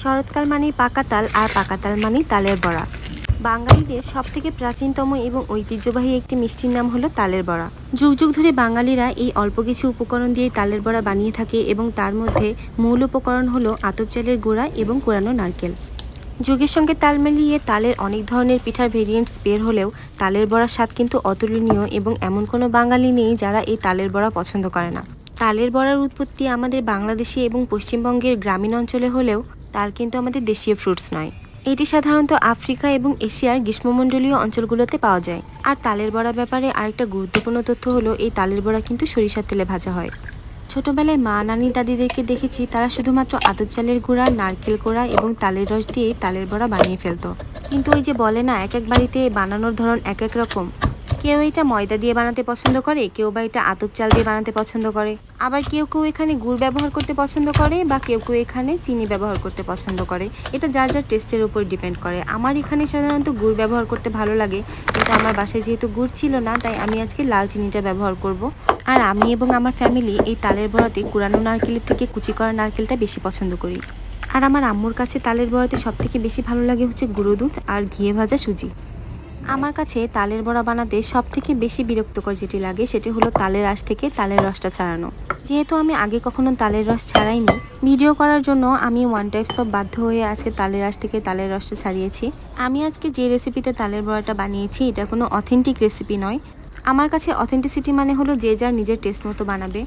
শরৎকাল মানেই পাকা তাল, আর পাকা তাল মানেই তালের বড়া। বাঙালিদের সবথেকে প্রাচীনতম এবং ঐতিহ্যবাহী একটি মিষ্টির নাম হলো তালের বড়া। যুগ যুগ ধরে বাঙালিরা এই অল্প কিছু উপকরণ দিয়ে তালের বড়া বানিয়ে থাকে এবং তার মধ্যে মূল উপকরণ হলো আতপ চালের গুঁড়া এবং কোরানো নারকেল। যুগের সঙ্গে তাল মিলিয়ে তালের অনেক ধরনের পিঠার ভেরিয়েন্টস বের হলেও তালের বড়ার স্বাদ কিন্তু অতুলনীয় এবং এমন কোনো বাঙালি নেই যারা এই তালের বড়া পছন্দ করে না। তালের বড়ার উৎপত্তি আমাদের বাংলাদেশে এবং পশ্চিমবঙ্গের গ্রামীণ অঞ্চলে হলেও তাল কিন্তু আমাদের দেশীয় ফ্রুটস নয়। এটি সাধারণত আফ্রিকা এবং এশিয়ার গ্রীষ্মমণ্ডলীয় অঞ্চলগুলোতে পাওয়া যায়। আর তালের বড়া ব্যাপারে আরেকটা গুরুত্বপূর্ণ তথ্য হলো এই তালের বড়া কিন্তু সরিষার তেলে ভাজা হয়। ছোটবেলায় মা, নানি, দাদিদেরকে দেখেছি তারা শুধুমাত্র আতপ চালের গুঁড়া, নারকেল কোড়া এবং তালের রস দিয়ে তালের বড়া বানিয়ে ফেলতো। কিন্তু ওই যে বলে না, এক এক বাড়িতে বানানোর ধরন এক এক রকম। কেউ এটা ময়দা দিয়ে বানাতে পছন্দ করে, কেউ বা এটা আতপ চাল দিয়ে বানাতে পছন্দ করে, আবার কেউ কেউ এখানে গুড় ব্যবহার করতে পছন্দ করে, বা কেউ কেউ এখানে চিনি ব্যবহার করতে পছন্দ করে। এটা যার যার টেস্টের উপর ডিপেন্ড করে। আমার এখানে সাধারণত গুড় ব্যবহার করতে ভালো লাগে, কিন্তু আমার বাসায় যেহেতু গুড় ছিল না, তাই আমি আজকে লাল চিনিটা ব্যবহার করব। আর আমি এবং আমার ফ্যামিলি এই তালের বড়াতে কুড়ানো নারকেলের থেকে কুচি করা নারকেলটা বেশি পছন্দ করি। আর আমার আম্মুর কাছে তালের বড়াতে সবথেকে বেশি ভালো লাগে হচ্ছে গুঁড়ো দুধ আর ঘিয়ে ভাজা সুজি। আমার কাছে তালের বড়া বানাতে সবথেকে বেশি বিরক্তকর যেটি লাগে সেটি হলো তালের আঁশ থেকে তালের রসটা ছাড়ানো। যেহেতু আমি আগে কখনো তালের রস ছাড়াইনি, ভিডিও করার জন্য আমি ওয়ান টাইপস অফ বাধ্য হয়ে আজকে তালের আঁশ থেকে তালের রসটা ছাড়িয়েছি। আমি আজকে যে রেসিপিতে তালের বড়াটা বানিয়েছি এটা কোনো অথেন্টিক রেসিপি নয়। আমার কাছে অথেন্টিসিটি মানে হলো যে যার নিজের টেস্ট মতো বানাবে।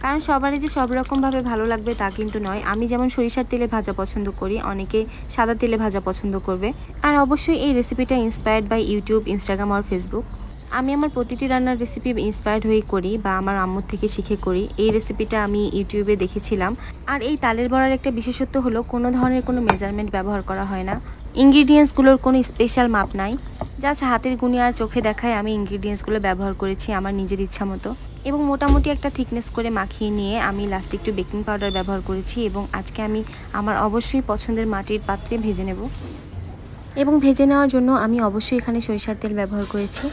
কারণ সবারই যে সব রকমভাবে ভালো লাগবে তা কিন্তু নয়। আমি যেমন সরিষার তেলে ভাজা পছন্দ করি, অনেকে সাদা তেলে ভাজা পছন্দ করবে। আর অবশ্যই এই রেসিপিটা ইন্সপায়ার্ড বাই ইউটিউব, ইনস্টাগ্রাম আর ফেসবুক। আমি আমার প্রতিটি রান্নার রেসিপি ইন্সপায়ার্ড হয়েই করি বা আমার আম্মুর থেকে শিখে করি। এই রেসিপিটা আমি ইউটিউবে দেখেছিলাম। আর এই তালের বড়ার একটা বিশেষত্ব হলো কোনো ধরনের কোনো মেজারমেন্ট ব্যবহার করা হয় না। ইনগ্রিডিয়েন্টসগুলোর কোনো স্পেশাল মাপ নাই। জাস্ট হাতের গুণে আর চোখে দেখায় আমি ইনগ্রিডিয়েন্টসগুলো ব্যবহার করেছি আমার নিজের ইচ্ছা মতো। এবং মোটামুটি একটা থিকনেস করে মাখিয়ে নিয়ে আমি লাস্টে একটু বেকিং পাউডার ব্যবহার করেছি। এবং আজকে আমি আমার অবশ্যই পছন্দের মাটির পাত্রে ভেজে নেব। এবং ভেজে নেওয়ার জন্য আমি অবশ্যই এখানে সরিষার তেল ব্যবহার করেছি।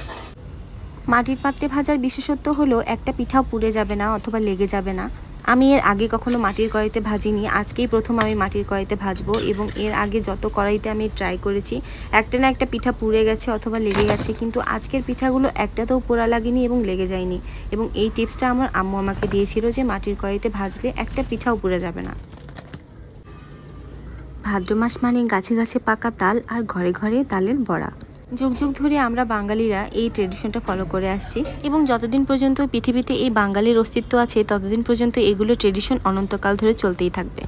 মাটির পাত্রে ভাজার বিশেষত্ব হলো একটা পিঠাও পুড়ে যাবে না অথবা লেগে যাবে না। আমি এর আগে কখনো মাটির কড়াইতে ভাজিনি, আজকেই প্রথম আমি মাটির কড়াইতে ভাজবো। এবং এর আগে যত কড়াইতে আমি ট্রাই করেছি একটা না একটা পিঠা পুড়ে গেছে অথবা লেগে গেছে, কিন্তু আজকের পিঠাগুলো একটাতেও পোড়া লাগেনি এবং লেগে যায়নি। এবং এই টিপসটা আমার আম্মু আমাকে দিয়েছিল যে মাটির কড়াইতে ভাজলে একটা পিঠাও পুড়ে যাবে না। ভাদ্র মাস মানে গাছে গাছে পাকা তাল আর ঘরে ঘরে তালের বড়া। যুগ যুগ ধরে আমরা বাঙালিরা এই ট্রেডিশনটা ফলো করে আসছি এবং যতদিন পর্যন্ত পৃথিবীতে এই বাঙালির অস্তিত্ব আছে ততদিন পর্যন্ত এগুলো ট্রেডিশন অনন্তকাল ধরে চলতেই থাকবে।